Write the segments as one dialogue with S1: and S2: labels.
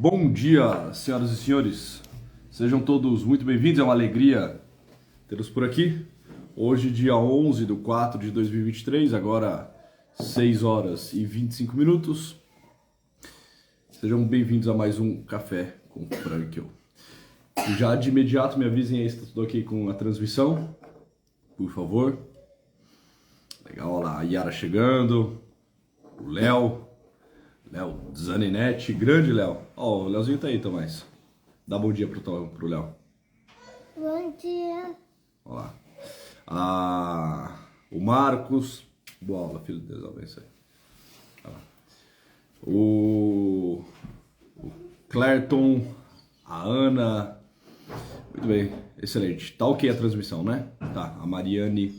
S1: Bom dia, senhoras e senhores. Sejam todos muito bem-vindos. É uma alegria tê-los por aqui. Hoje, dia 11 de 4 de 2023, agora 6 horas e 25 minutos. Sejam bem-vindos a mais um Café com Frankel. Já de imediato me avisem aí se está tudo ok com a transmissão, por favor. Legal, olha lá, a Yara chegando, o Léo Zaninete, grande Léo. Ó, o Léozinho tá aí, Tomás. Dá bom dia pro Léo.
S2: Bom dia.
S1: Olha lá. O Marcos. Boa aula, filho de Deus, abençoe. Olha lá. O Clerton, a Ana. Muito bem, excelente. Tá ok a transmissão, né? Tá, a Mariane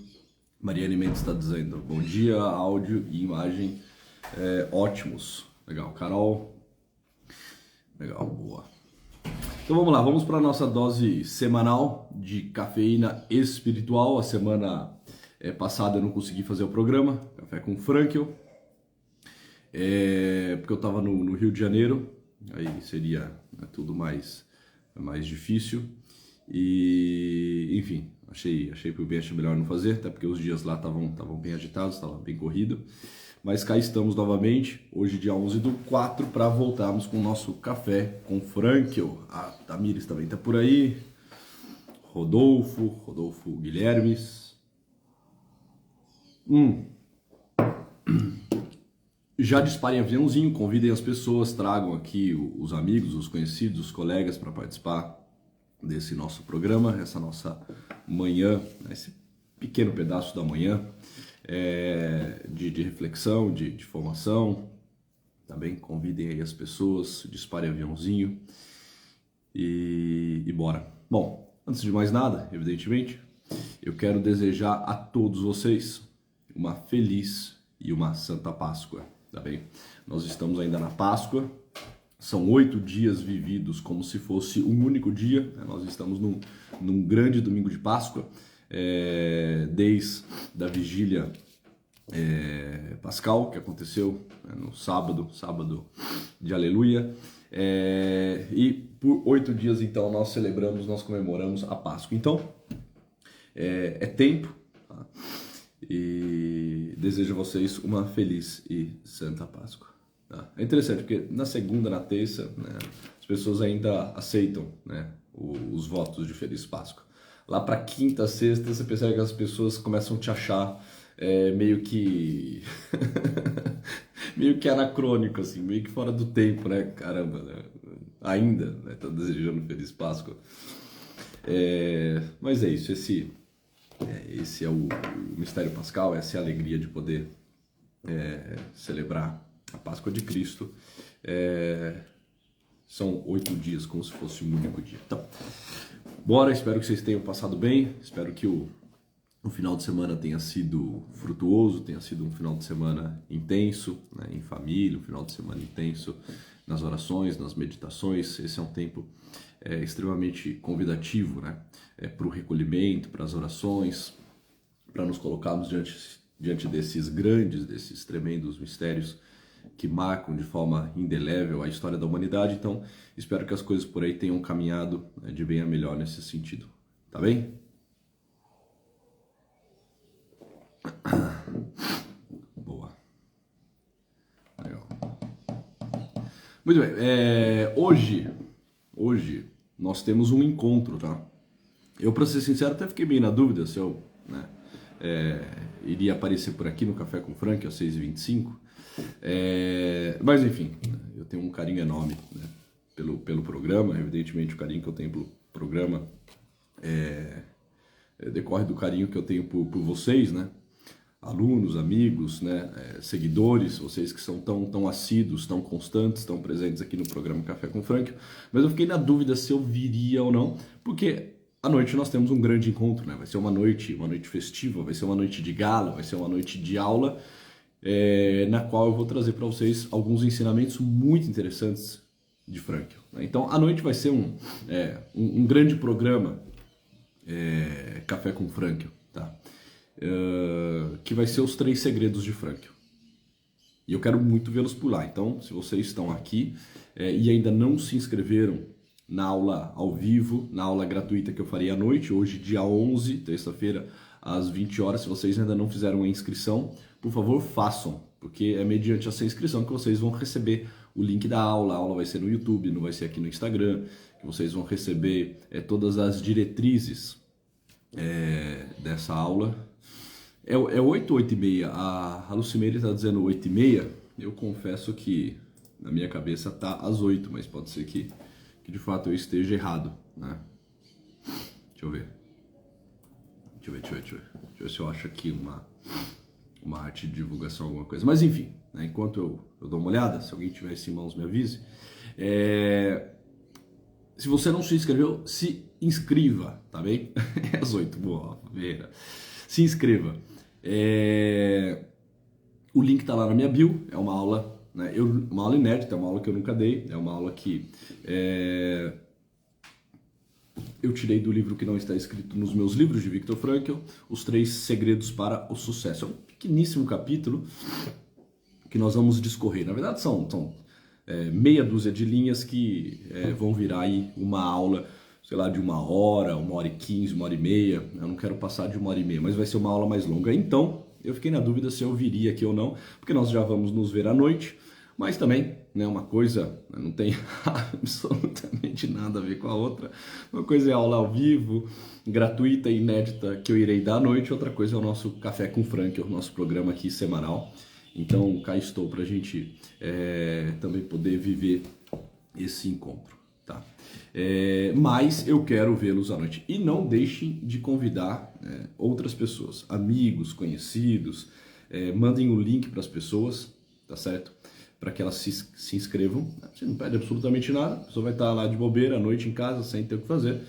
S1: Mendes está dizendo: bom dia, áudio e imagem ótimos. Legal, Carol. Legal, boa. Então vamos lá, vamos para a nossa dose semanal de cafeína espiritual. A semana passada eu não consegui fazer o programa, Café com Frankel, porque eu estava no Rio de Janeiro, aí seria tudo mais difícil. E, enfim, achei por bem, achei melhor não fazer, até porque os dias lá estavam bem agitados, estava bem corrido. Mas cá estamos novamente, hoje dia 11/4, para voltarmos com o nosso Café com Frankel. A Tamires também está por aí, Rodolfo Guilhermes. Já disparem aviãozinho, convidem as pessoas, tragam aqui os amigos, os conhecidos, os colegas para participar desse nosso programa, essa nossa manhã, esse pequeno pedaço da manhã de reflexão, de formação. Também convidem aí as pessoas, disparem aviãozinho e bora. Bom, antes de mais nada, evidentemente, eu quero desejar a todos vocês uma feliz e uma santa Páscoa, tá bem? Nós estamos ainda na Páscoa. São 8 dias vividos como se fosse um único dia, né? Nós estamos num grande domingo de Páscoa, desde a vigília pascal, que aconteceu no sábado de Aleluia, e por 8 dias então nós comemoramos a Páscoa. Então, é tempo, tá? E desejo a vocês uma feliz e santa Páscoa. É interessante porque na segunda, na terça, né, as pessoas ainda aceitam, né, os votos de Feliz Páscoa. Lá para quinta, sexta, você percebe que as pessoas começam a te achar meio que meio que anacrônico, assim, meio que fora do tempo, né? Caramba, né? Ainda, né, tá desejando Feliz Páscoa. Mas é isso, esse é o mistério pascal, essa é a alegria de poder celebrar a Páscoa de Cristo. São 8 dias, como se fosse um único dia. Então, bora, espero que vocês tenham passado bem, espero que o final de semana tenha sido frutuoso, tenha sido um final de semana intenso, né, em família, um final de semana intenso nas orações, nas meditações. Esse é um tempo extremamente convidativo, né, para o recolhimento, para as orações, para nos colocarmos diante desses grandes, desses tremendos mistérios que marcam de forma indelével a história da humanidade. Então, espero que as coisas por aí tenham caminhado de bem a melhor nesse sentido. Tá bem? Boa. Legal. Muito bem. Hoje nós temos um encontro, tá? Eu, para ser sincero, até fiquei meio na dúvida se eu iria aparecer por aqui no Café com Frank às 6h25. Mas enfim, eu tenho um carinho enorme, né, pelo programa. Evidentemente, o carinho que eu tenho pelo programa decorre do carinho que eu tenho por vocês, né? Alunos, amigos, né, seguidores, vocês que são tão assíduos, tão constantes, tão presentes aqui no programa Café com Frank. Mas eu fiquei na dúvida se eu viria ou não, porque à noite nós temos um grande encontro, né? Vai ser uma noite festiva, vai ser uma noite de gala, vai ser uma noite de aula, na qual eu vou trazer para vocês alguns ensinamentos muito interessantes de Frankel, né? Então, à noite vai ser um grande programa, Café com Frankel, tá? Que vai ser os 3 segredos de Frankel. E eu quero muito vê-los por lá. Então, se vocês estão aqui e ainda não se inscreveram na aula ao vivo, na aula gratuita que eu farei à noite, hoje dia 11, terça-feira, às 20 horas, se vocês ainda não fizeram a inscrição, por favor, façam, porque é mediante essa inscrição que vocês vão receber o link da aula. A aula vai ser no YouTube, não vai ser aqui no Instagram, que vocês vão receber todas as diretrizes dessa aula. É 8 ou 8h30? A Lucimeire está dizendo 8h30. Eu confesso que na minha cabeça tá às 8, mas pode ser que de fato eu esteja errado, né? Deixa eu ver. Deixa eu ver se eu acho aqui uma arte de divulgação, alguma coisa. Mas enfim, né, enquanto eu dou uma olhada, se alguém tiver isso em mãos me avise. Se você não se inscreveu, se inscreva, tá bem? É às 8, boa, Vera. Se inscreva. O link tá lá na minha bio, é uma aula, né, uma aula inédita, é uma aula que eu nunca dei, é uma aula que eu tirei do livro que não está escrito nos meus livros de Viktor Frankl, Os 3 Segredos para o Sucesso. É um pequeníssimo capítulo que nós vamos discorrer. Na verdade são meia dúzia de linhas que vão virar aí uma aula, sei lá, de 1h, 1h15, 1h30. Eu não quero passar de 1h30, mas vai ser uma aula mais longa. Então, eu fiquei na dúvida se eu viria aqui ou não, porque nós já vamos nos ver à noite, mas também, né, uma coisa não tem absolutamente nada a ver com a outra. Uma coisa é a aula ao vivo, gratuita e inédita que eu irei dar à noite, outra coisa é o nosso Café com Frankl, o nosso programa aqui semanal. Então, cá estou para a gente também poder viver esse encontro, tá? Mas eu quero vê-los à noite. E não deixem de convidar outras pessoas, amigos, conhecidos. Mandem o link para as pessoas, tá certo? Para que elas se inscrevam. Você não perde absolutamente nada, a pessoa vai estar lá de bobeira à noite em casa, sem ter o que fazer.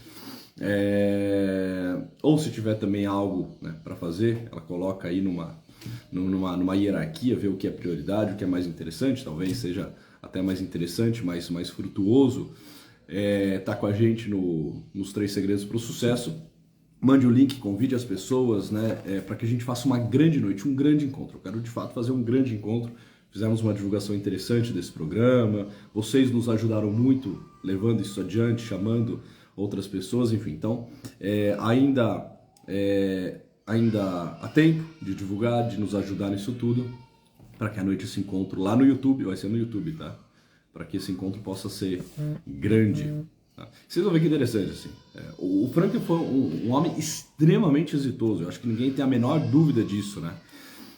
S1: Ou se tiver também algo, né, para fazer, ela coloca aí numa hierarquia, ver o que é prioridade, o que é mais interessante, talvez seja até mais interessante, mais frutuoso, tá com a gente nos 3 Segredos para o Sucesso. Mande o link, convide as pessoas, né, para que a gente faça uma grande noite, um grande encontro. Eu quero de fato fazer um grande encontro. Fizemos uma divulgação interessante desse programa, vocês nos ajudaram muito levando isso adiante, chamando outras pessoas, enfim. Então, ainda há tempo de divulgar, de nos ajudar nisso tudo, para que a noite esse encontro lá no YouTube, vai ser no YouTube, tá? Para que esse encontro possa ser grande. Tá? Vocês vão ver que interessante, assim. O Frankl foi um homem extremamente exitoso, eu acho que ninguém tem a menor dúvida disso, né?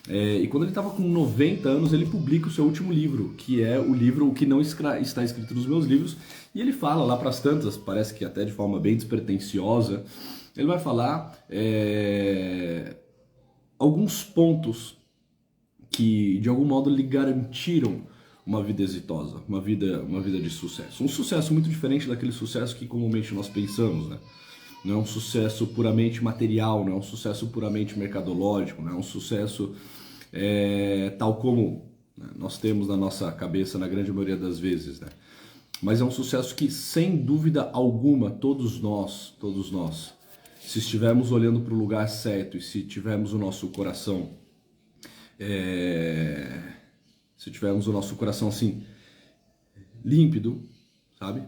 S1: E quando ele estava com 90 anos, ele publica o seu último livro, que é o livro O que não está escrito nos meus livros, e ele fala lá para as tantas, parece que até de forma bem despretensiosa, ele vai falar alguns pontos que de algum modo lhe garantiram uma vida exitosa, uma vida de sucesso. Um sucesso muito diferente daquele sucesso que comumente nós pensamos, né? Não é um sucesso puramente material, não é um sucesso puramente mercadológico, não é um sucesso tal como, né, nós temos na nossa cabeça na grande maioria das vezes, né? Mas é um sucesso que, sem dúvida alguma, todos nós, se estivermos olhando para o lugar certo e se tivermos o nosso coração, assim, límpido, sabe?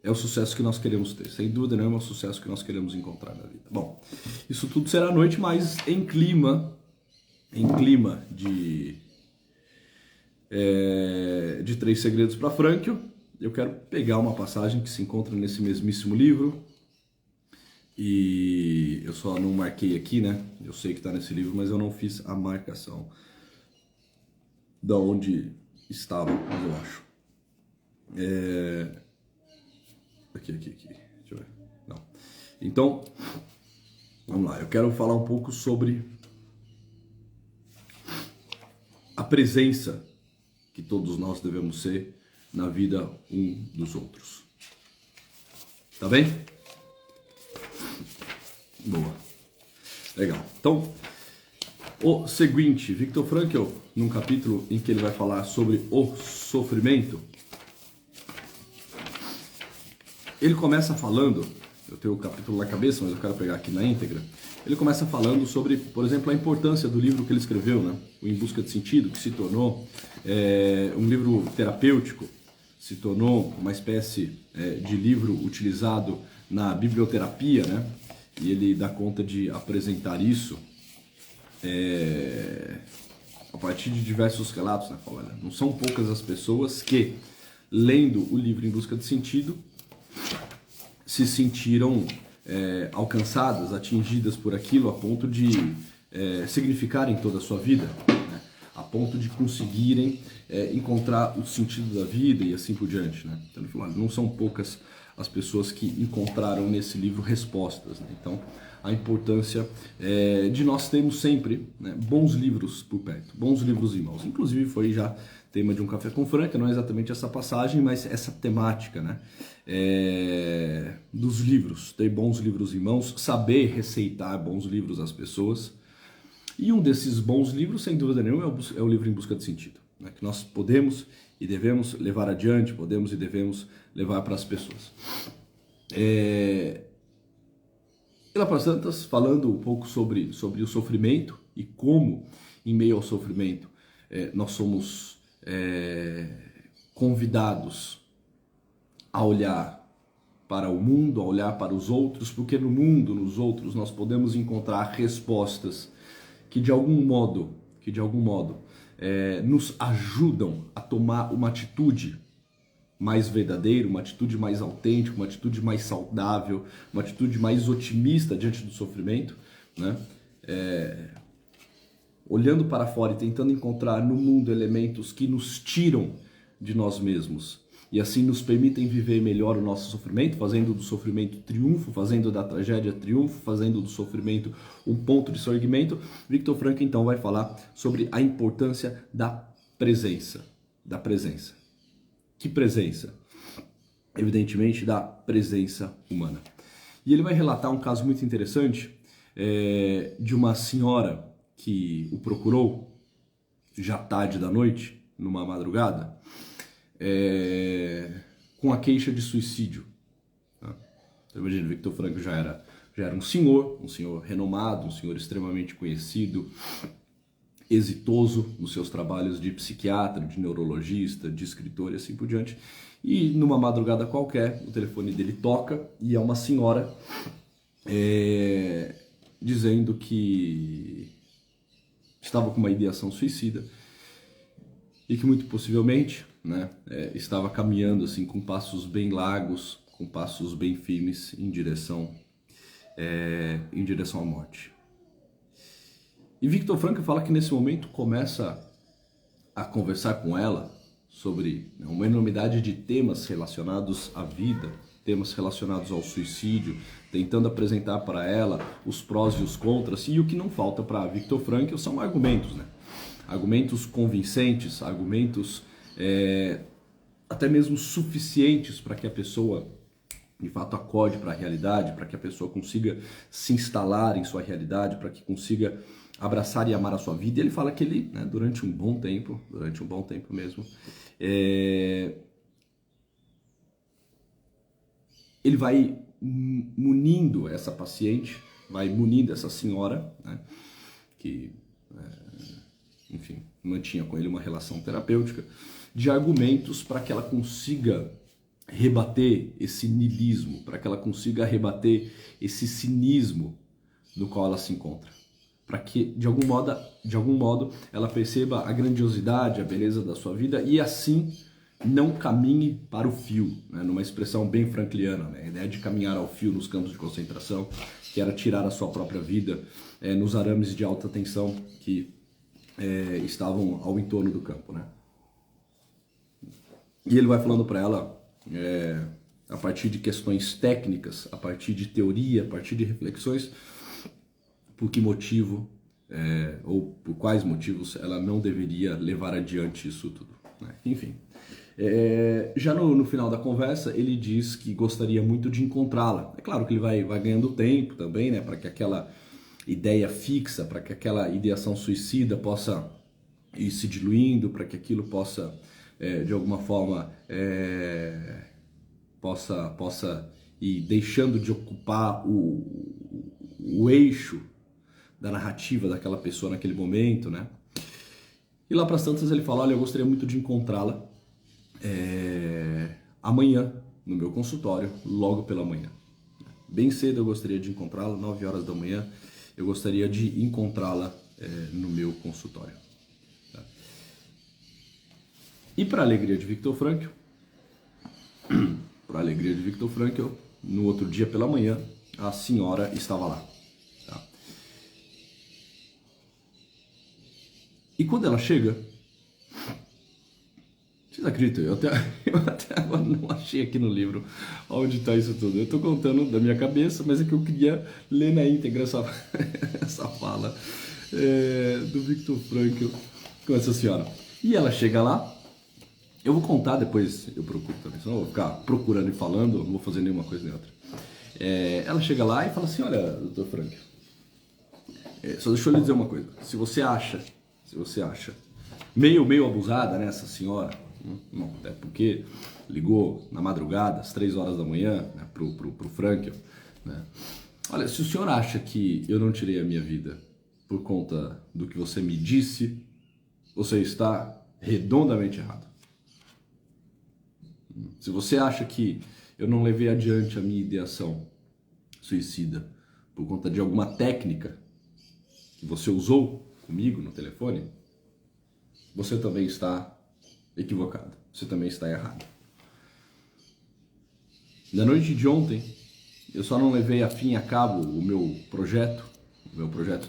S1: É o sucesso que nós queremos ter. Sem dúvida nenhuma, é o sucesso que nós queremos encontrar na vida. Bom, isso tudo será à noite, mas em clima de 3 Segredos para Frankl. Eu quero pegar uma passagem que se encontra nesse mesmíssimo livro. E eu só não marquei aqui, né? Eu sei que está nesse livro, mas eu não fiz a marcação da onde estava, mas eu acho. Aqui. Deixa eu ver. Não. Então, vamos lá. Eu quero falar um pouco sobre a presença que todos nós devemos ser na vida um dos outros. Tá bem? Boa. Legal. Então, o seguinte, Viktor Frankl, num capítulo em que ele vai falar sobre o sofrimento, ele começa falando, eu tenho o capítulo na cabeça, mas eu quero pegar aqui na íntegra, ele começa falando sobre, por exemplo, a importância do livro que ele escreveu, né? O Em Busca de Sentido, que se tornou um livro terapêutico, se tornou uma espécie de livro utilizado na biblioterapia, né? E ele dá conta de apresentar isso a partir de diversos relatos, né? Olha, não são poucas as pessoas que, lendo o livro Em Busca de Sentido, se sentiram alcançadas, atingidas por aquilo a ponto de significarem toda a sua vida, né? A ponto de conseguirem encontrar o sentido da vida e assim por diante, né? Então ele falou, olha, não são poucas as pessoas que encontraram nesse livro respostas, né? Então a importância de nós termos sempre, né, bons livros por perto, bons livros em mãos. Inclusive foi já tema de um Café com Franca, não é exatamente essa passagem, mas essa temática, né, dos livros, ter bons livros em mãos, saber receitar bons livros às pessoas. E um desses bons livros, sem dúvida nenhuma, é o livro Em Busca de Sentido, né, que nós podemos e devemos levar adiante, podemos e devemos levar para as pessoas. Lá para as tantas, falando um pouco sobre o sofrimento e como, em meio ao sofrimento, nós somos convidados a olhar para o mundo, a olhar para os outros, porque no mundo, nos outros, nós podemos encontrar respostas que de algum modo nos ajudam a tomar uma atitude mais verdadeira, uma atitude mais autêntica, uma atitude mais saudável, uma atitude mais otimista diante do sofrimento, né? Olhando para fora e tentando encontrar no mundo elementos que nos tiram de nós mesmos e assim nos permitem viver melhor o nosso sofrimento, fazendo do sofrimento triunfo, fazendo da tragédia triunfo, fazendo do sofrimento um ponto de sorgimento. Viktor Frankl então vai falar sobre a importância da presença. Que presença? Evidentemente, da presença humana. E ele vai relatar um caso muito interessante de uma senhora que o procurou já tarde da noite, numa madrugada, com a queixa de suicídio. Tá? Então, imagina, Viktor Frankl já era um senhor renomado, um senhor extremamente conhecido, exitoso nos seus trabalhos de psiquiatra, de neurologista, de escritor e assim por diante. E numa madrugada qualquer, o telefone dele toca e é uma senhora dizendo que estava com uma ideação suicida e que muito possivelmente, né, estava caminhando assim com passos bem largos, com passos bem firmes em direção à morte. E Viktor Frankl fala que nesse momento começa a conversar com ela sobre uma enormidade de temas relacionados à vida, temas relacionados ao suicídio, tentando apresentar para ela os prós e os contras. E o que não falta para Viktor Frankl são argumentos, né? Argumentos convincentes, argumentos até mesmo suficientes para que a pessoa de fato acorde para a realidade, para que a pessoa consiga se instalar em sua realidade, para que consiga abraçar e amar a sua vida. E ele fala que ele, né, durante um bom tempo mesmo, ele vai munindo essa paciente, vai munindo essa senhora, né, que, enfim, mantinha com ele uma relação terapêutica, de argumentos para que ela consiga rebater esse niilismo, para que ela consiga rebater esse cinismo no qual ela se encontra, para que de algum modo ela perceba a grandiosidade, a beleza da sua vida e assim não caminhe para o fio, né? Numa expressão bem frankliana, né? A ideia de caminhar ao fio nos campos de concentração, que era tirar a sua própria vida nos arames de alta tensão que estavam ao entorno do campo, né? E ele vai falando para ela a partir de questões técnicas, a partir de teoria, a partir de reflexões, por que motivo ou por quais motivos ela não deveria levar adiante isso tudo, né? Enfim, já no final da conversa ele diz que gostaria muito de encontrá-la. É claro que ele vai ganhando tempo também, né, para que aquela ideia fixa, para que aquela ideação suicida possa ir se diluindo, para que aquilo possa de alguma forma possa ir deixando de ocupar o eixo da narrativa daquela pessoa naquele momento, né? E lá para as tantas ele fala, olha, eu gostaria muito de encontrá-la amanhã no meu consultório, logo pela manhã. Bem cedo eu gostaria de encontrá-la, 9 horas da manhã, eu gostaria de encontrá-la no meu consultório. Tá? E para a alegria de Viktor Frankl, no outro dia pela manhã, a senhora estava lá. Tá? E quando ela chega, vocês acreditam? Eu até agora não achei aqui no livro onde está isso tudo. Eu estou contando da minha cabeça, mas é que eu queria ler na íntegra essa fala do Viktor Frankl com essa senhora. E ela chega lá, eu vou contar depois, eu procuro também, senão eu vou ficar procurando e falando, não vou fazer nenhuma coisa nem outra. Ela chega lá e fala assim, olha, doutor Frankl, só deixa eu lhe dizer uma coisa, se você acha meio abusada, né, essa senhora, não, até porque ligou na madrugada, às 3 horas da manhã, né, pro Frankl, né? Olha, se o senhor acha que eu não tirei a minha vida por conta do que você me disse, você está redondamente errado. Se você acha que eu não levei adiante a minha ideação suicida por conta de alguma técnica que você usou comigo no telefone, você também está equivocado, você também está errado. Na noite de ontem, eu só não levei a fim a cabo o meu projeto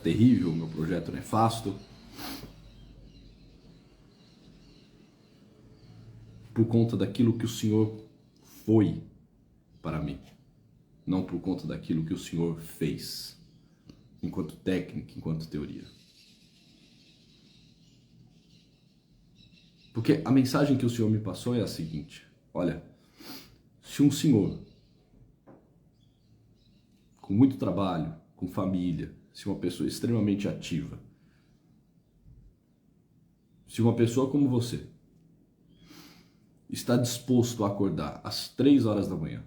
S1: terrível, o meu projeto nefasto, por conta daquilo que o Senhor foi para mim, não por conta daquilo que o Senhor fez, enquanto técnica, enquanto teoria. Porque a mensagem que o Senhor me passou é a seguinte, olha, se um senhor com muito trabalho, com família, se uma pessoa extremamente ativa, se uma pessoa como você está disposto a acordar às 3 horas da manhã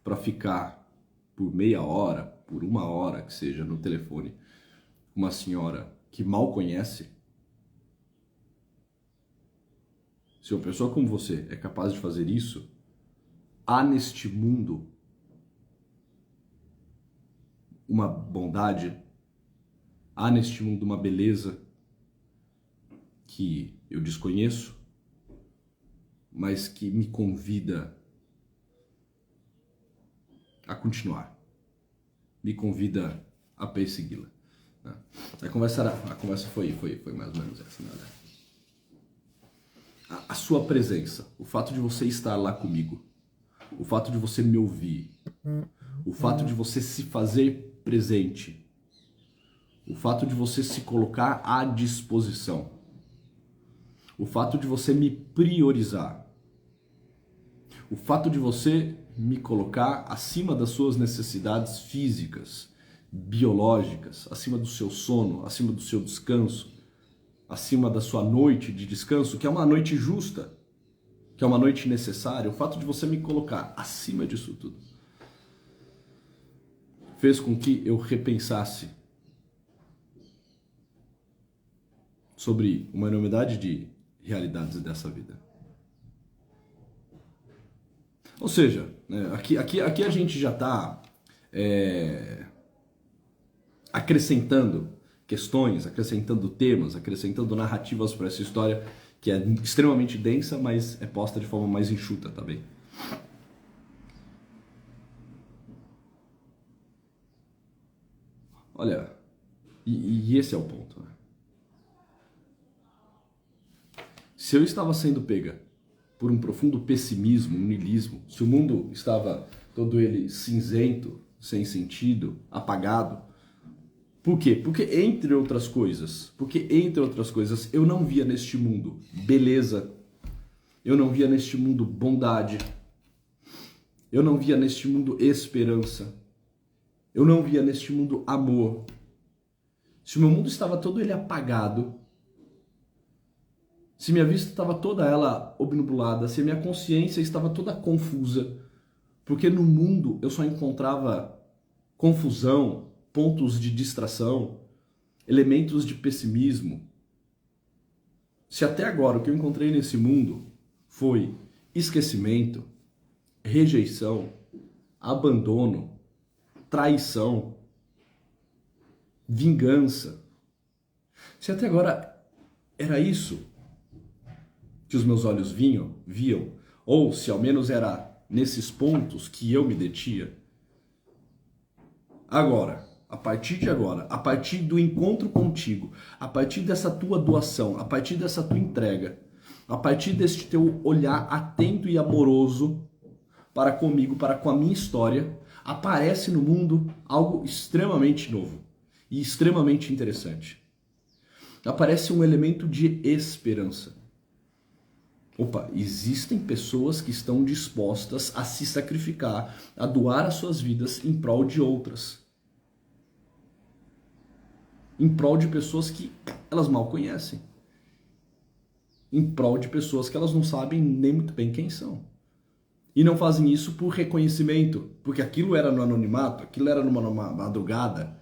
S1: para ficar por meia hora, por 1 hora que seja no telefone, uma senhora que mal conhece, se uma pessoa como você é capaz de fazer isso, há neste mundo uma bondade, há neste mundo uma beleza que eu desconheço, mas que me convida a continuar, me convida a persegui-la. A conversa foi mais ou menos essa, né? A sua presença, o fato de você estar lá comigo, o fato de você me ouvir, o fato de você se fazer presente, o fato de você se colocar à disposição, o fato de você me priorizar, o fato de você me colocar acima das suas necessidades físicas, biológicas, acima do seu sono, acima do seu descanso, acima da sua noite de descanso, que é uma noite justa, que é uma noite necessária, o fato de você me colocar acima disso tudo, fez com que eu repensasse sobre uma enormidade de realidades dessa vida. Ou seja, né, aqui a gente já está acrescentando questões, acrescentando temas, acrescentando narrativas para essa história que é extremamente densa, mas é posta de forma mais enxuta, tá bem? Olha, e esse é o ponto, né? Se eu estava sendo pega por um profundo pessimismo, um niilismo, se o mundo estava todo ele cinzento, sem sentido, apagado, por quê? Porque entre outras coisas, eu não via neste mundo beleza, eu não via neste mundo bondade, eu não via neste mundo esperança, eu não via neste mundo amor. Se o meu mundo estava todo ele apagado, se minha vista estava toda ela obnubilada, se a minha consciência estava toda confusa, porque no mundo eu só encontrava confusão, pontos de distração, elementos de pessimismo. Se até agora o que eu encontrei nesse mundo foi esquecimento, rejeição, abandono, traição, vingança, se até agora era isso que os meus olhos viam, ou se ao menos era nesses pontos que eu me detinha, agora, a partir de agora, a partir do encontro contigo, a partir dessa tua doação, a partir dessa tua entrega, a partir deste teu olhar atento e amoroso para comigo, para com a minha história, aparece no mundo algo extremamente novo e extremamente interessante. Aparece um elemento de esperança. Opa, existem pessoas que estão dispostas a se sacrificar, a doar as suas vidas em prol de outras. Em prol de pessoas que elas mal conhecem. Em prol de pessoas que elas não sabem nem muito bem quem são. E não fazem isso por reconhecimento, porque aquilo era no anonimato, aquilo era numa madrugada,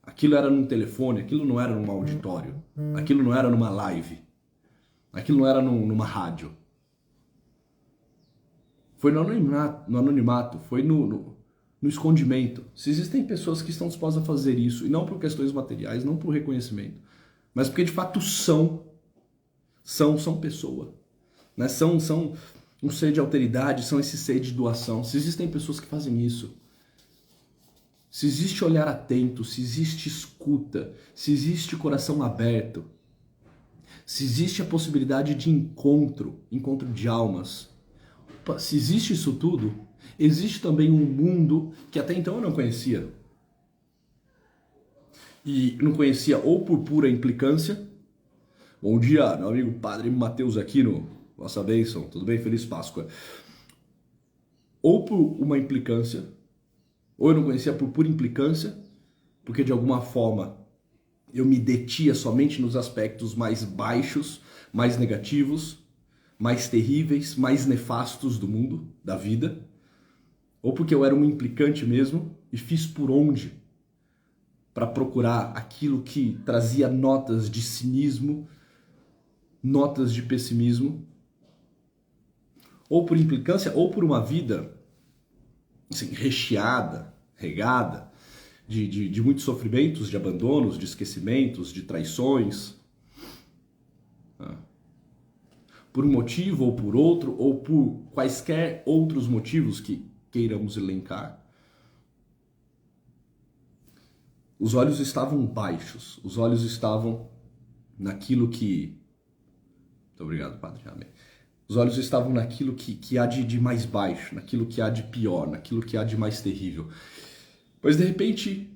S1: aquilo era num telefone, aquilo não era num auditório, aquilo não era numa live, aquilo não era numa rádio. Foi no anonimato, foi no escondimento. Se existem pessoas que estão dispostas a fazer isso, e não por questões materiais, não por reconhecimento, mas porque de fato são pessoa, né? São um ser de alteridade, são esse ser de doação. Se existem pessoas que fazem isso, se existe olhar atento, se existe escuta, se existe coração aberto, se existe a possibilidade de encontro de almas, se existe isso tudo, existe também um mundo que até então eu não conhecia. E não conhecia ou por pura implicância. Bom dia, meu amigo Padre Mateus aqui no Vossa Bênção, tudo bem? Feliz Páscoa. Ou por uma implicância, ou eu não conhecia por pura implicância, porque de alguma forma eu me detinha somente nos aspectos mais baixos, mais negativos, mais terríveis, mais nefastos do mundo, da vida, ou porque eu era um implicante mesmo e fiz por onde para procurar aquilo que trazia notas de cinismo, notas de pessimismo, ou por implicância, ou por uma vida assim, recheada, regada, de muitos sofrimentos, de abandonos, de esquecimentos, de traições. Por um motivo ou por outro, ou por quaisquer outros motivos que queiramos elencar. Os olhos estavam baixos, os olhos estavam naquilo que... Muito obrigado, Padre. Amém. Os olhos estavam naquilo que há de mais baixo, naquilo que há de pior, naquilo que há de mais terrível. Pois de repente,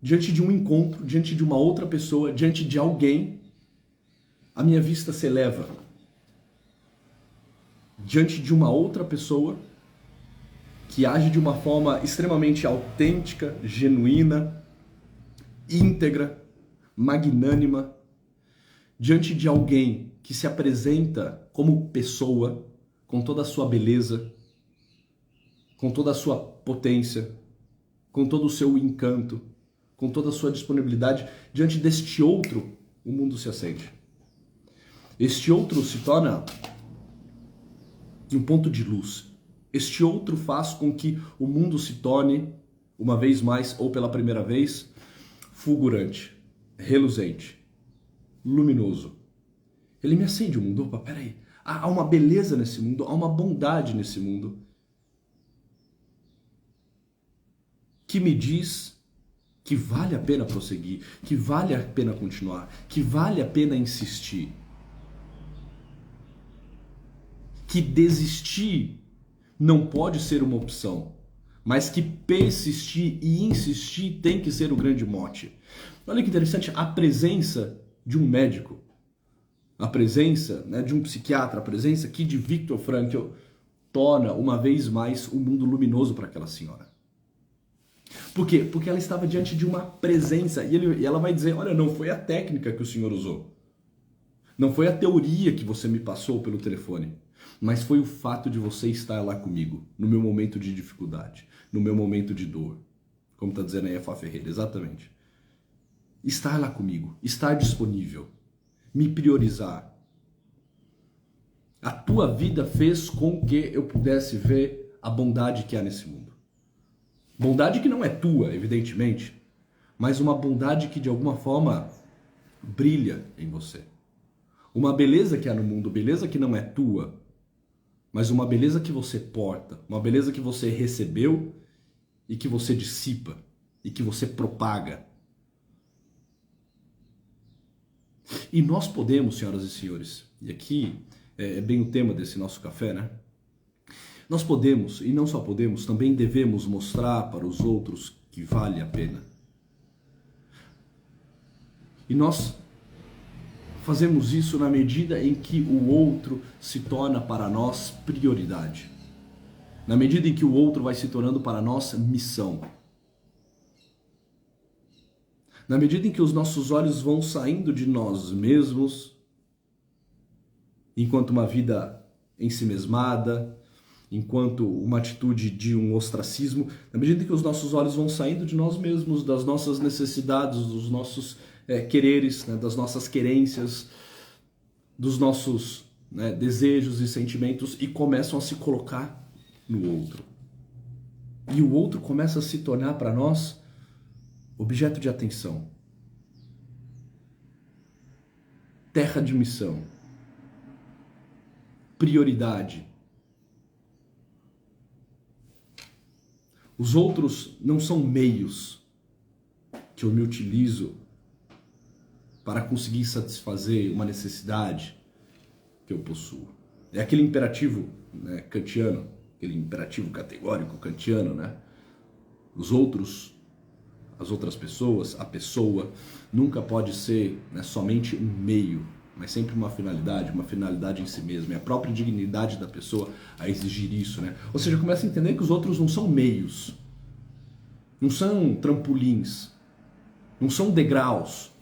S1: diante de um encontro, diante de uma outra pessoa, diante de alguém, a minha vista se eleva. Diante de uma outra pessoa que age de uma forma extremamente autêntica, genuína, íntegra, magnânima, diante de alguém que se apresenta como pessoa, com toda a sua beleza, com toda a sua potência, com todo o seu encanto, com toda a sua disponibilidade, diante deste outro, o mundo se acende. Este outro se torna um ponto de luz. Este outro faz com que o mundo se torne, uma vez mais ou pela primeira vez, fulgurante, reluzente, luminoso. Ele me acende o mundo. Opa, peraí. Há uma beleza nesse mundo, há uma bondade nesse mundo que me diz que vale a pena prosseguir, que vale a pena continuar, que vale a pena insistir. Que desistir não pode ser uma opção, mas que persistir e insistir tem que ser o grande mote. Olha que interessante, a presença de um médico, a presença, né, de um psiquiatra, a presença aqui de Viktor Frankl torna uma vez mais o mundo luminoso para aquela senhora. Por quê? Porque ela estava diante de uma presença e ela vai dizer, olha, não foi a técnica que o senhor usou, não foi a teoria que você me passou pelo telefone, mas foi o fato de você estar lá comigo, no meu momento de dificuldade, no meu momento de dor. como está dizendo aí a Fá Ferreira, exatamente. Estar lá comigo, estar disponível, me priorizar. A tua vida fez com que eu pudesse ver a bondade que há nesse mundo. Bondade que não é tua, evidentemente, mas uma bondade que de alguma forma brilha em você. Uma beleza que há no mundo, beleza que não é tua, mas uma beleza que você porta, uma beleza que você recebeu e que você dissipa e que você propaga. E nós podemos, senhoras e senhores, e aqui é bem o tema desse nosso café, né? Nós podemos, e não só podemos, também devemos mostrar para os outros que vale a pena. E nós fazemos isso na medida em que o outro se torna para nós prioridade. Na medida em que o outro vai se tornando para nós missão. Na medida em que os nossos olhos vão saindo de nós mesmos, enquanto uma vida ensimesmada, enquanto uma atitude de um ostracismo, na medida em que os nossos olhos vão saindo de nós mesmos, das nossas necessidades, dos nossos quereres, né, das nossas querências, dos nossos desejos e sentimentos e começam a se colocar no outro. E o outro começa a se tornar para nós objeto de atenção, terra de missão, prioridade. Os outros não são meios que eu me utilizo para conseguir satisfazer uma necessidade que eu possuo. É aquele imperativo kantiano, aquele imperativo categórico kantiano, né? Os outros, as outras pessoas, a pessoa, nunca pode ser somente um meio, mas sempre uma finalidade em si mesma. É a própria dignidade da pessoa a exigir isso, né? Ou seja, começa a entender que os outros não são meios, não são trampolins, não são degraus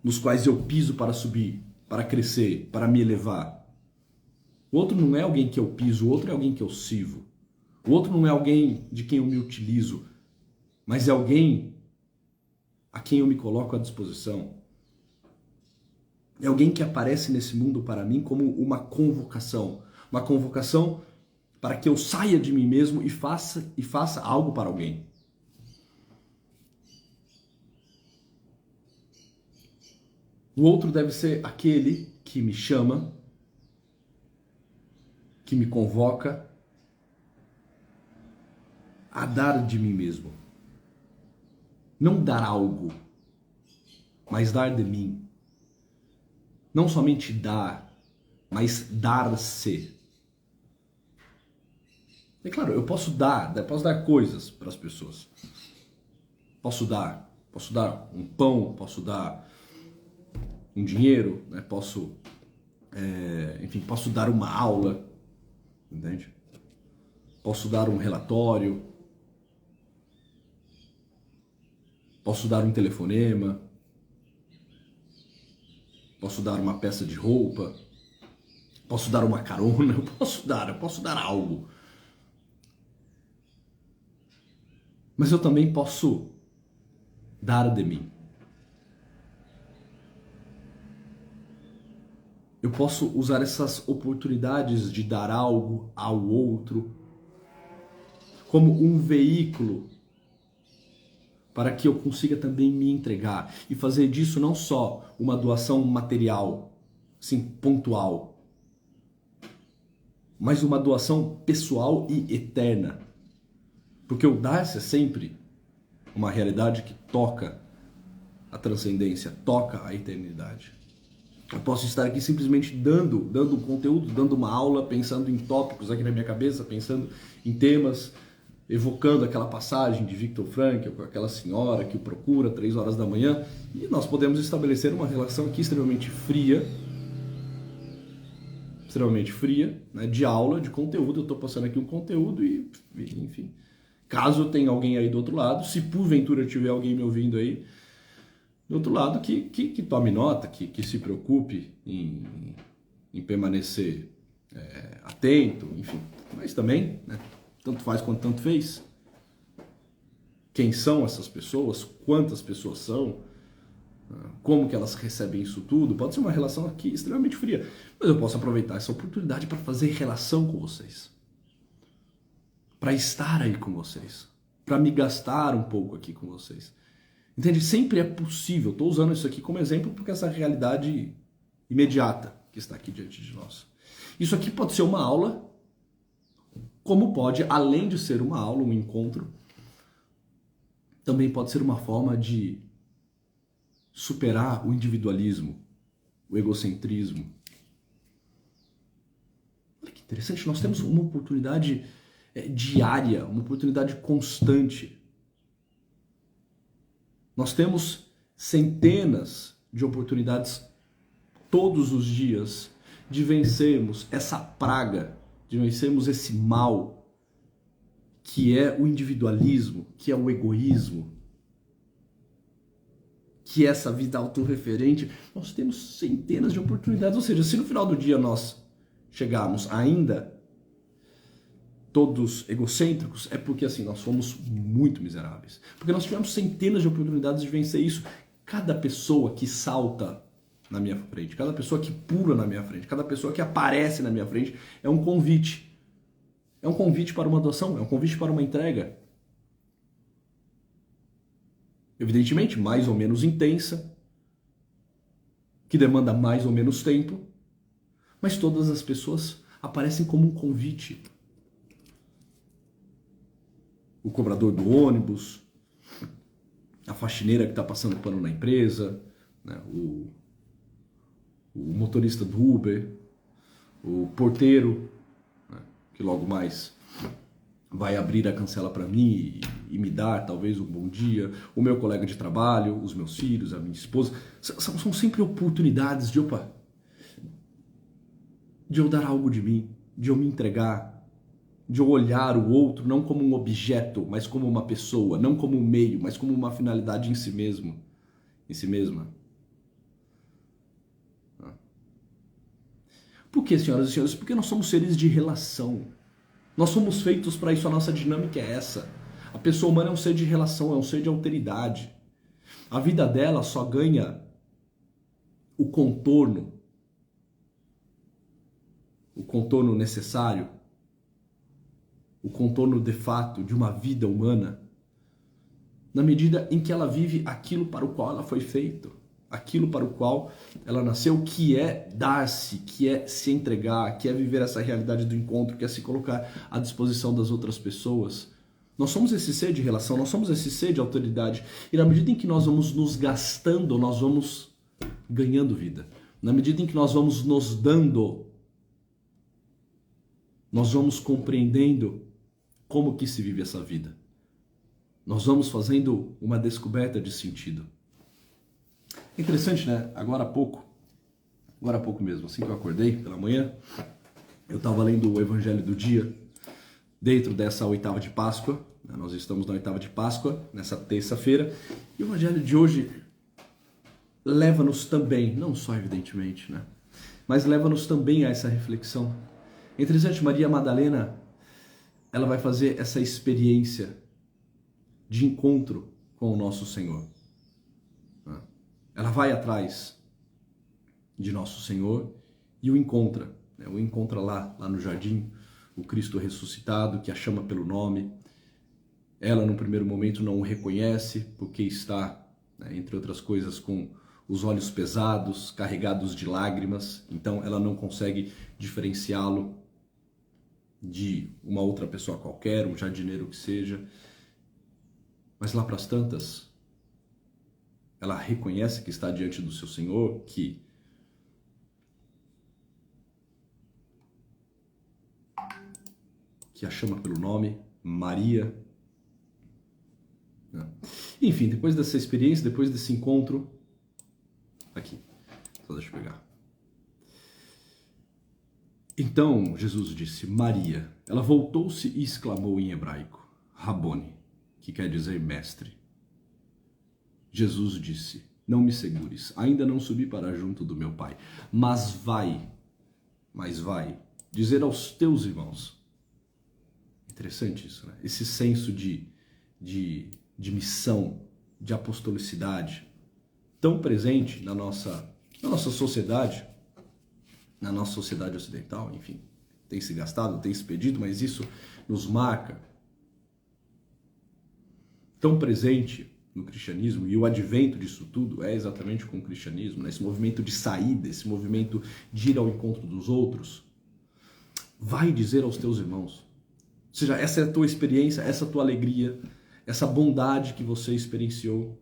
S1: nos quais eu piso para subir, para crescer, para me elevar. O outro não é alguém que eu piso, o outro é alguém que eu sirvo. O outro não é alguém de quem eu me utilizo, mas é alguém a quem eu me coloco à disposição. É alguém que aparece nesse mundo para mim como uma convocação para que eu saia de mim mesmo e faça algo para alguém. O outro deve ser aquele que me chama, que me convoca a dar de mim mesmo. Não dar algo, mas dar de mim. Não somente dar, mas dar-se. É claro, eu posso dar coisas para as pessoas. Posso dar um pão, posso dar um dinheiro, né? Posso dar uma aula, entende? Posso dar um relatório, posso dar um telefonema, posso dar uma peça de roupa, posso dar uma carona, eu posso dar algo. Mas eu também posso dar de mim. Eu posso usar essas oportunidades de dar algo ao outro como um veículo para que eu consiga também me entregar e fazer disso não só uma doação material, assim, pontual, mas uma doação pessoal e eterna. Porque o dar-se é sempre uma realidade que toca a transcendência, toca a eternidade. Eu posso estar aqui simplesmente dando um conteúdo, dando uma aula, pensando em tópicos aqui na minha cabeça, pensando em temas, evocando aquela passagem de Viktor Frankl com aquela senhora que o procura 3 horas da manhã, e nós podemos estabelecer uma relação aqui extremamente fria, né, de aula, de conteúdo. Eu estou passando aqui um conteúdo e, enfim, caso tenha alguém aí do outro lado, se porventura tiver alguém me ouvindo aí do outro lado, que tome nota, que se preocupe em permanecer atento, enfim, mas também, né, tanto faz quanto tanto fez. quem são essas pessoas, quantas pessoas são, como que elas recebem isso tudo. Pode ser uma relação aqui extremamente fria, mas eu posso aproveitar essa oportunidade para fazer relação com vocês, para estar aí com vocês, para me gastar um pouco aqui com vocês. Entende? Sempre é possível. Estou usando isso aqui como exemplo porque essa realidade imediata que está aqui diante de nós. Isso aqui pode ser uma aula, como pode, além de ser uma aula, um encontro, também pode ser uma forma de superar o individualismo, o egocentrismo. Olha que interessante, nós temos uma oportunidade diária, uma oportunidade constante. Nós temos centenas de oportunidades todos os dias de vencermos essa praga, de vencermos esse mal que é o individualismo, que é o egoísmo, que é essa vida autorreferente. Nós temos centenas de oportunidades, ou seja, se no final do dia nós chegarmos ainda todos egocêntricos, é porque assim, nós fomos muito miseráveis. Porque nós tivemos centenas de oportunidades de vencer isso. Cada pessoa que salta na minha frente, cada pessoa que pula na minha frente, cada pessoa que aparece na minha frente é um convite. É um convite para uma doação, é um convite para uma entrega. Evidentemente, mais ou menos intensa, que demanda mais ou menos tempo, mas todas as pessoas aparecem como um convite. O cobrador do ônibus, a faxineira que está passando pano na empresa, né, o motorista do Uber, o porteiro, né, que logo mais vai abrir a cancela para mim e me dar talvez um bom dia, o meu colega de trabalho, os meus filhos, a minha esposa. São sempre oportunidades de eu dar algo de mim, de eu me entregar, de eu olhar o outro não como um objeto, mas como uma pessoa, não como um meio, mas como uma finalidade em si mesmo, em si mesma. Por que, senhoras e senhores? Porque nós somos seres de relação. Nós somos feitos para isso, a nossa dinâmica é essa. A pessoa humana é um ser de relação, é um ser de alteridade. A vida dela só ganha o contorno necessário, o contorno de fato de uma vida humana, na medida em que ela vive aquilo para o qual ela foi feita, aquilo para o qual ela nasceu, que é dar-se, que é se entregar, que é viver essa realidade do encontro, que é se colocar à disposição das outras pessoas. Nós somos esse ser de relação, nós somos esse ser de autoridade, e na medida em que nós vamos nos gastando, nós vamos ganhando vida. Na medida em que nós vamos nos dando, nós vamos compreendendo como que se vive essa vida. Nós vamos fazendo uma descoberta de sentido. É interessante, né? Agora há pouco mesmo, assim que eu acordei pela manhã, eu estava lendo o Evangelho do dia, dentro dessa oitava de Páscoa. Nós estamos na oitava de Páscoa, nessa terça-feira, e o Evangelho de hoje leva-nos também, não só evidentemente, né? Mas leva-nos também a essa reflexão. É interessante, Maria Madalena, ela vai fazer essa experiência de encontro com o nosso Senhor. Ela vai atrás de nosso Senhor e o encontra. O encontra lá no jardim, o Cristo ressuscitado, que a chama pelo nome. Ela, no primeiro momento, não o reconhece, porque está, entre outras coisas, com os olhos pesados, carregados de lágrimas. Então, ela não consegue diferenciá-lo de uma outra pessoa qualquer, um jardineiro que seja. Mas lá para as tantas, ela reconhece que está diante do seu Senhor, que a chama pelo nome, Maria. Enfim, depois dessa experiência, depois desse encontro, aqui, só deixa eu pegar. Então Jesus disse, Maria. Ela voltou-se e exclamou em hebraico, Rabone, que quer dizer mestre. Jesus disse, não me segures, ainda não subi para junto do meu Pai, mas vai dizer aos teus irmãos. Interessante isso, né? Esse senso de de missão, de apostolicidade, tão presente na nossa sociedade, na nossa sociedade ocidental, enfim, tem se gastado, tem se perdido, mas isso nos marca, tão presente no cristianismo, e o advento disso tudo é exatamente com o cristianismo, né? Esse movimento de saída, esse movimento de ir ao encontro dos outros. Vai dizer aos teus irmãos, ou seja, essa é a tua experiência, essa é a tua alegria, essa bondade que você experienciou,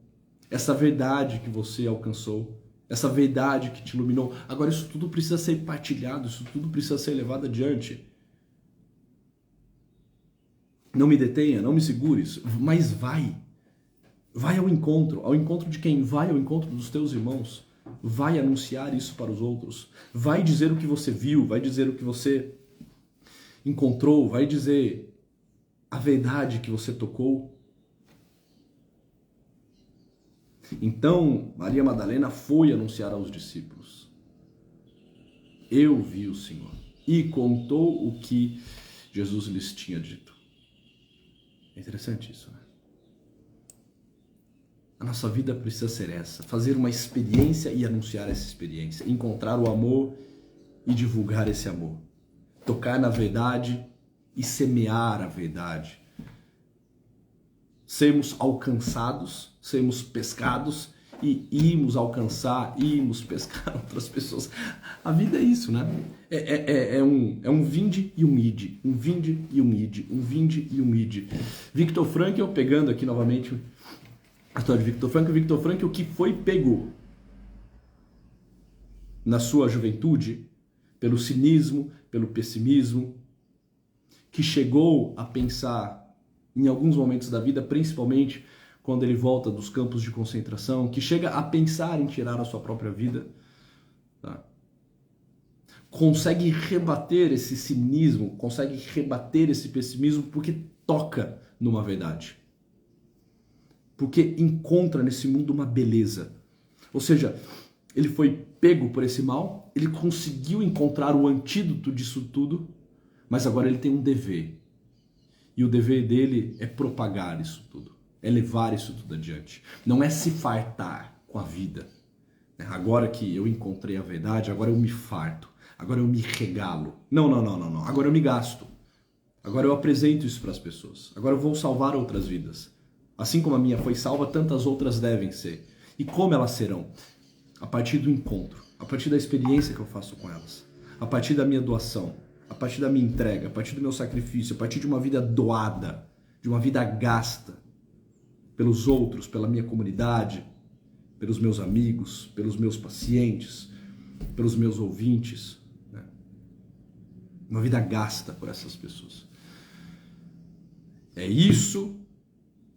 S1: essa verdade que você alcançou, essa verdade que te iluminou. Agora isso tudo precisa ser partilhado, isso tudo precisa ser levado adiante. Não me detenha, não me segures, mas vai. Vai ao encontro de quem? Vai ao encontro dos teus irmãos. Vai anunciar isso para os outros. Vai dizer o que você viu, vai dizer o que você encontrou, vai dizer a verdade que você tocou. Então, Maria Madalena foi anunciar aos discípulos. Eu vi o Senhor. E contou o que Jesus lhes tinha dito. É interessante isso, né? A nossa vida precisa ser essa. Fazer uma experiência e anunciar essa experiência. Encontrar o amor e divulgar esse amor. Tocar na verdade e semear a verdade. Sermos alcançados, sermos pescados e irmos alcançar, irmos pescar outras pessoas. A vida é isso, né? É um vinde e um ide, um vinde e um ide, um vinde e um ide. Viktor Frankl, pegando aqui novamente a história de Viktor Frankl, que foi pego na sua juventude pelo cinismo, pelo pessimismo, que chegou a pensar em alguns momentos da vida, principalmente quando ele volta dos campos de concentração, que chega a pensar em tirar a sua própria vida, tá? Consegue rebater esse cinismo, consegue rebater esse pessimismo porque toca numa verdade. Porque encontra nesse mundo uma beleza. Ou seja, ele foi pego por esse mal, ele conseguiu encontrar o antídoto disso tudo, mas agora ele tem um dever. E o dever dele é propagar isso tudo, é levar isso tudo adiante. Não é se fartar com a vida. Agora que eu encontrei a verdade, agora eu me farto, agora eu me regalo. Não. Agora eu me gasto. Agora eu apresento isso para as pessoas. Agora eu vou salvar outras vidas. Assim como a minha foi salva, tantas outras devem ser. E como elas serão? A partir do encontro, a partir da experiência que eu faço com elas, a partir da minha doação, a partir da minha entrega, a partir do meu sacrifício, a partir de uma vida doada, de uma vida gasta pelos outros, pela minha comunidade, pelos meus amigos, pelos meus pacientes, pelos meus ouvintes, né? Uma vida gasta por essas pessoas. É isso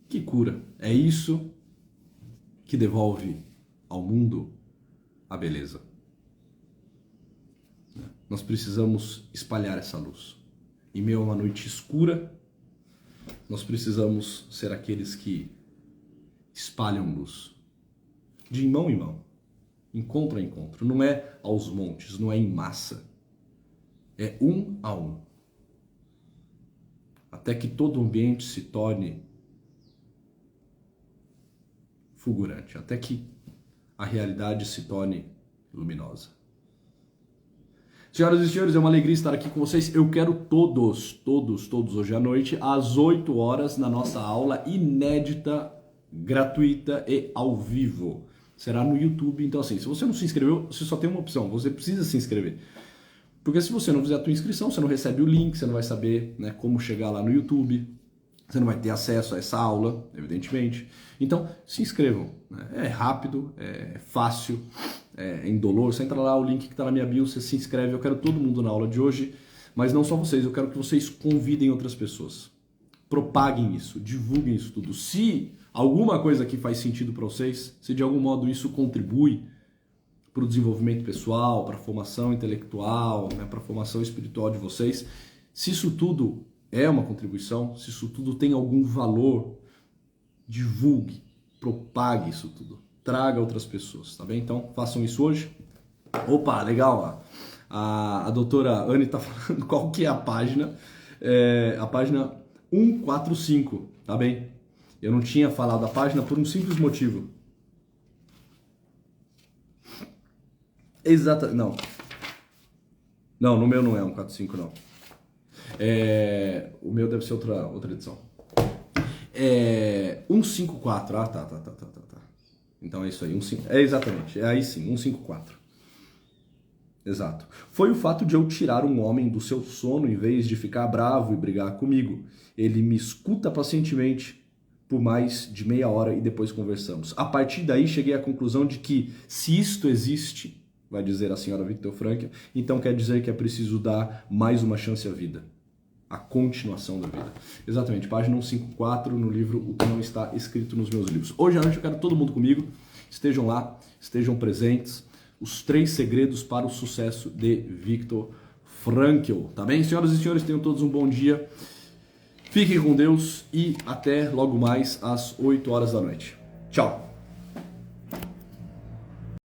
S1: que cura, é isso que devolve ao mundo a beleza. Nós precisamos espalhar essa luz. Em meio a uma noite escura, nós precisamos ser aqueles que espalham luz. De mão em mão, encontro a encontro. Não é aos montes, não é em massa. É um a um. Até que todo o ambiente se torne fulgurante. Até que a realidade se torne luminosa. Senhoras e senhores, é uma alegria estar aqui com vocês. Eu quero todos hoje à noite, às 8 horas, na nossa aula inédita, gratuita e ao vivo. Será no YouTube. Então, assim, se você não se inscreveu, você só tem uma opção. Você precisa se inscrever. Porque se você não fizer a tua inscrição, você não recebe o link, você não vai saber, né, como chegar lá no YouTube. Você não vai ter acesso a essa aula, evidentemente. Então, se inscrevam. Né? É rápido, é fácil, é indolor. Você entra lá, o link que está na minha bio, você se inscreve. Eu quero todo mundo na aula de hoje, mas não só vocês. Eu quero que vocês convidem outras pessoas. Propaguem isso, divulguem isso tudo. Se alguma coisa aqui faz sentido para vocês, se de algum modo isso contribui para o desenvolvimento pessoal, para a formação intelectual, né, para a formação espiritual de vocês, se isso tudo é uma contribuição, se isso tudo tem algum valor, divulgue, propague isso tudo, traga outras pessoas, tá bem? Então, façam isso hoje. Opa, legal, a doutora Anne tá falando qual que é a página 145, tá bem? Eu não tinha falado a página por um simples motivo. Não. Não, no meu não é 145, não. O meu deve ser outra edição. 154. Ah, tá. Então é isso aí. Exatamente. É aí sim, 154. Exato. Foi o fato de eu tirar um homem do seu sono em vez de ficar bravo e brigar comigo. Ele me escuta pacientemente por mais de meia hora e depois conversamos. A partir daí cheguei à conclusão de que se isto existe, vai dizer a senhora Viktor Frankl, então quer dizer que é preciso dar mais uma chance à vida. A continuação da vida. Exatamente, página 154 no livro O que não está escrito nos meus livros. Hoje à noite eu quero todo mundo comigo, estejam lá, estejam presentes. Os 3 segredos para o sucesso de Viktor Frankl. Tá bem? Senhoras e senhores, tenham todos um bom dia. Fiquem com Deus e até logo mais às 8 horas da noite. Tchau!